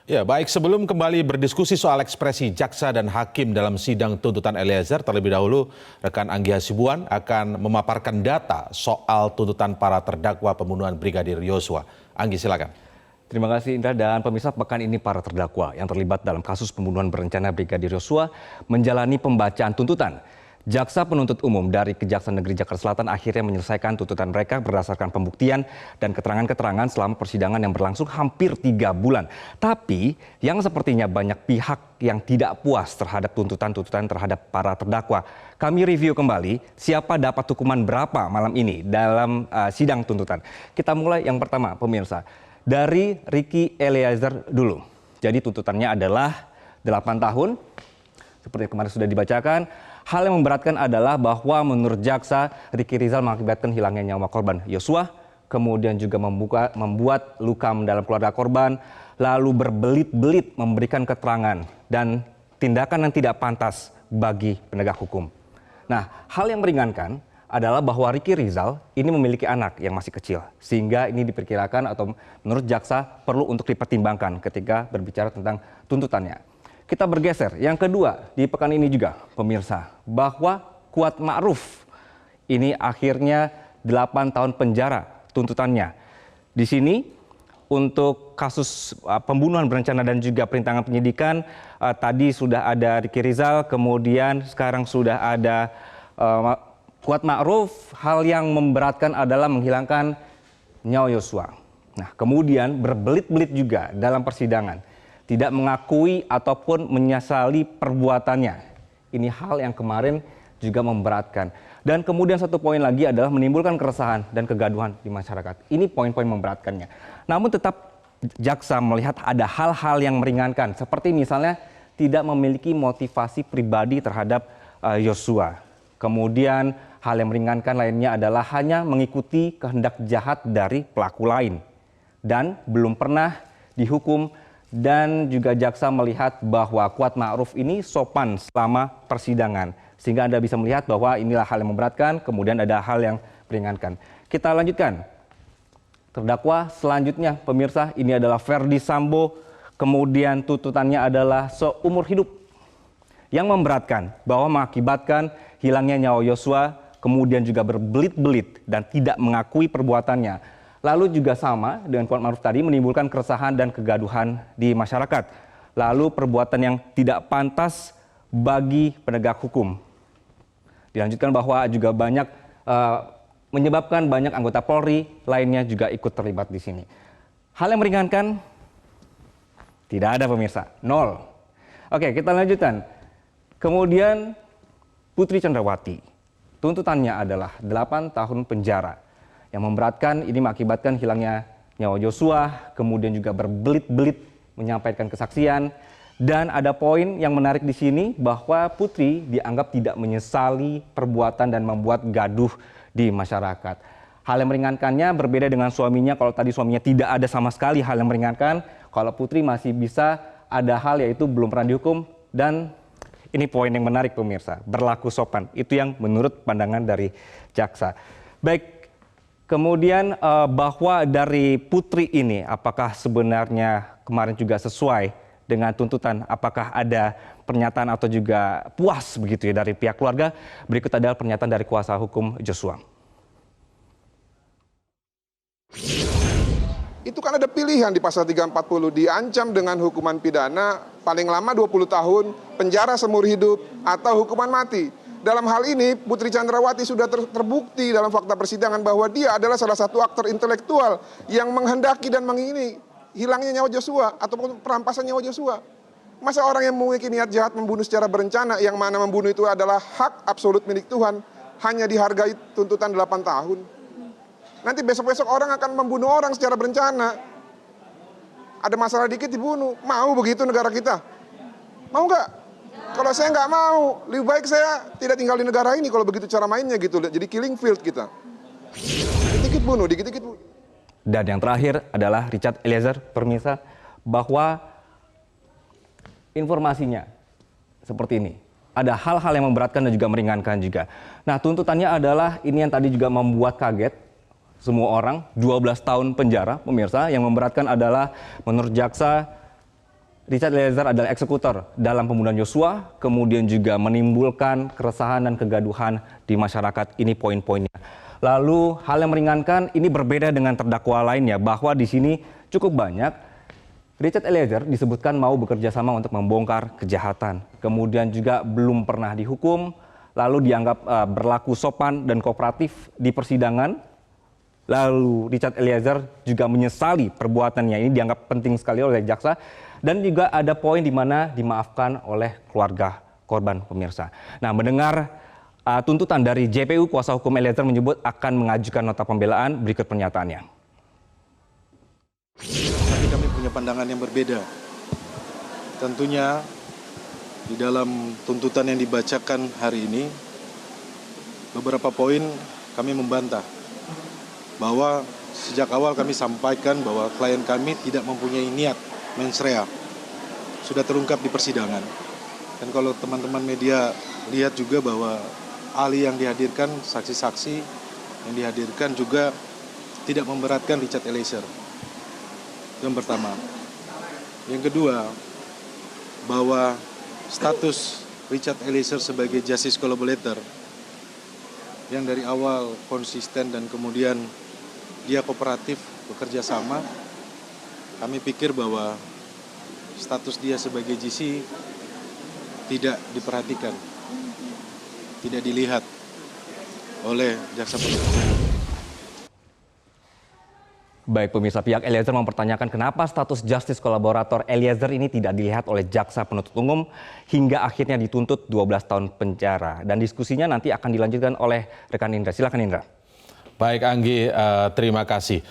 Ya, baik, sebelum kembali berdiskusi soal ekspresi jaksa dan hakim dalam sidang tuntutan Eliezer, terlebih dahulu rekan Anggi Hasibuan akan memaparkan data soal tuntutan para terdakwa pembunuhan Brigadir Yosua. Anggi, silakan. Terima kasih Indra, dan pemirsa, pekan ini para terdakwa yang terlibat dalam kasus pembunuhan berencana Brigadir Yosua menjalani pembacaan tuntutan. Jaksa penuntut umum dari Kejaksaan Negeri Jakarta Selatan akhirnya menyelesaikan tuntutan mereka berdasarkan pembuktian dan keterangan-keterangan selama persidangan yang berlangsung hampir 3 bulan. Tapi yang sepertinya banyak pihak yang tidak puas terhadap tuntutan-tuntutan terhadap para terdakwa. Kami review kembali siapa dapat hukuman berapa malam ini dalam sidang tuntutan. Kita mulai yang pertama, pemirsa. Dari Ricky Eliezer dulu. Jadi tuntutannya adalah 8 tahun, seperti kemarin sudah dibacakan. Hal yang memberatkan adalah bahwa menurut jaksa, Ricky Rizal mengakibatkan hilangnya nyawa korban Yosua, kemudian juga membuat luka mendalam keluarga korban, lalu berbelit-belit memberikan keterangan dan tindakan yang tidak pantas bagi penegak hukum. Nah, hal yang meringankan adalah bahwa Ricky Rizal ini memiliki anak yang masih kecil, sehingga ini diperkirakan atau menurut jaksa perlu untuk dipertimbangkan ketika berbicara tentang tuntutannya. Kita bergeser, yang kedua di pekan ini juga pemirsa, bahwa Kuat Ma'ruf ini akhirnya 8 tahun penjara tuntutannya. Di sini untuk kasus pembunuhan berencana dan juga perintangan penyidikan, tadi sudah ada Ricky Rizal, kemudian sekarang sudah ada Kuat Ma'ruf. Hal yang memberatkan adalah menghilangkan nyawa Yosua. Nah, kemudian berbelit-belit juga dalam persidangan, tidak mengakui ataupun menyesali perbuatannya. Ini hal yang kemarin juga memberatkan. Dan kemudian satu poin lagi adalah menimbulkan keresahan dan kegaduhan di masyarakat. Ini poin-poin memberatkannya. Namun tetap jaksa melihat ada hal-hal yang meringankan. Seperti misalnya tidak memiliki motivasi pribadi terhadap Yosua. Kemudian hal yang meringankan lainnya adalah hanya mengikuti kehendak jahat dari pelaku lain. Dan belum pernah dihukum. Dan juga jaksa melihat bahwa Kuat Ma'ruf ini sopan selama persidangan. Sehingga Anda bisa melihat bahwa inilah hal yang memberatkan, kemudian ada hal yang meringankan. Kita lanjutkan. Terdakwa selanjutnya, pemirsa, ini adalah Ferdy Sambo. Kemudian tuntutannya adalah seumur hidup. Yang memberatkan bahwa mengakibatkan hilangnya nyawa Yosua, kemudian juga berbelit-belit dan tidak mengakui perbuatannya. Lalu juga sama dengan Kuat Ma'ruf tadi, menimbulkan keresahan dan kegaduhan di masyarakat. Lalu perbuatan yang tidak pantas bagi penegak hukum. Dilanjutkan bahwa juga banyak menyebabkan banyak anggota Polri lainnya juga ikut terlibat di sini. Hal yang meringankan tidak ada, pemirsa, 0. Oke, kita lanjutkan. Kemudian Putri Chandrawati, tuntutannya adalah 8 tahun penjara. Yang memberatkan ini mengakibatkan hilangnya nyawa Yosua, kemudian juga berbelit-belit menyampaikan kesaksian. Dan ada poin yang menarik di sini bahwa Putri dianggap tidak menyesali perbuatan dan membuat gaduh di masyarakat. Hal yang meringankannya berbeda dengan suaminya. Kalau tadi suaminya tidak ada sama sekali hal yang meringankan, kalau Putri masih bisa ada hal yaitu belum pernah dihukum. Dan ini poin yang menarik, pemirsa, berlaku sopan. Itu yang menurut pandangan dari jaksa. Baik. Kemudian bahwa dari Putri ini, apakah sebenarnya kemarin juga sesuai dengan tuntutan? Apakah ada pernyataan atau juga puas begitu ya dari pihak keluarga? Berikut adalah pernyataan dari kuasa hukum Joshua. Itu kan ada pilihan di pasal 340, diancam dengan hukuman pidana paling lama 20 tahun, penjara seumur hidup, atau hukuman mati. Dalam hal ini, Putri Chandrawati sudah terbukti dalam fakta persidangan bahwa dia adalah salah satu aktor intelektual yang menghendaki dan mengingini hilangnya nyawa Joshua ataupun perampasan nyawa Joshua. Masa orang yang memiliki niat jahat membunuh secara berencana, yang mana membunuh itu adalah hak absolut milik Tuhan, hanya dihargai tuntutan 8 tahun. Nanti besok-besok orang akan membunuh orang secara berencana. Ada masalah dikit dibunuh. Mau begitu negara kita? Mau nggak? Kalau saya nggak mau, lebih baik saya tidak tinggal di negara ini kalau begitu cara mainnya gitu. Jadi killing field kita. Dikit-dikit bunuh, dikit-dikit bunuh. Dan yang terakhir adalah Richard Eliezer, pemirsa, bahwa informasinya seperti ini. Ada hal-hal yang memberatkan dan juga meringankan juga. Nah, tuntutannya adalah ini yang tadi juga membuat kaget semua orang, 12 tahun penjara, pemirsa. Yang memberatkan adalah menurut jaksa Richard Eliezer adalah eksekutor dalam pembunuhan Yosua, kemudian juga menimbulkan keresahan dan kegaduhan di masyarakat. Ini poin-poinnya. Lalu hal yang meringankan ini berbeda dengan terdakwa lainnya, bahwa di sini cukup banyak Richard Eliezer disebutkan mau bekerja sama untuk membongkar kejahatan. Kemudian juga belum pernah dihukum, lalu dianggap berlaku sopan dan kooperatif di persidangan. Lalu Richard Eliezer juga menyesali perbuatannya, ini dianggap penting sekali oleh jaksa. Dan juga ada poin di mana dimaafkan oleh keluarga korban, pemirsa. Nah, mendengar tuntutan dari JPU, kuasa hukum Eliezer menyebut akan mengajukan nota pembelaan. Berikut pernyataannya. Tapi kami punya pandangan yang berbeda. Tentunya di dalam tuntutan yang dibacakan hari ini, beberapa poin kami membantah bahwa sejak awal kami sampaikan bahwa klien kami tidak mempunyai niat mens rea. Sudah terungkap di persidangan. Dan kalau teman-teman media lihat juga bahwa ahli yang dihadirkan, saksi-saksi yang dihadirkan juga tidak memberatkan Richard Eliezer. Yang pertama. Yang kedua, bahwa status Richard Eliezer sebagai justice collaborator yang dari awal konsisten dan kemudian dia kooperatif bekerja sama, kami pikir bahwa status dia sebagai GC tidak diperhatikan, tidak dilihat oleh jaksa penuntut umum. Baik pemirsa, pihak Eliezer mempertanyakan kenapa status justice kolaborator Eliezer ini tidak dilihat oleh jaksa penuntut umum hingga akhirnya dituntut 12 tahun penjara. Dan diskusinya nanti akan dilanjutkan oleh rekan Indra. Silakan Indra. Baik Anggi, terima kasih.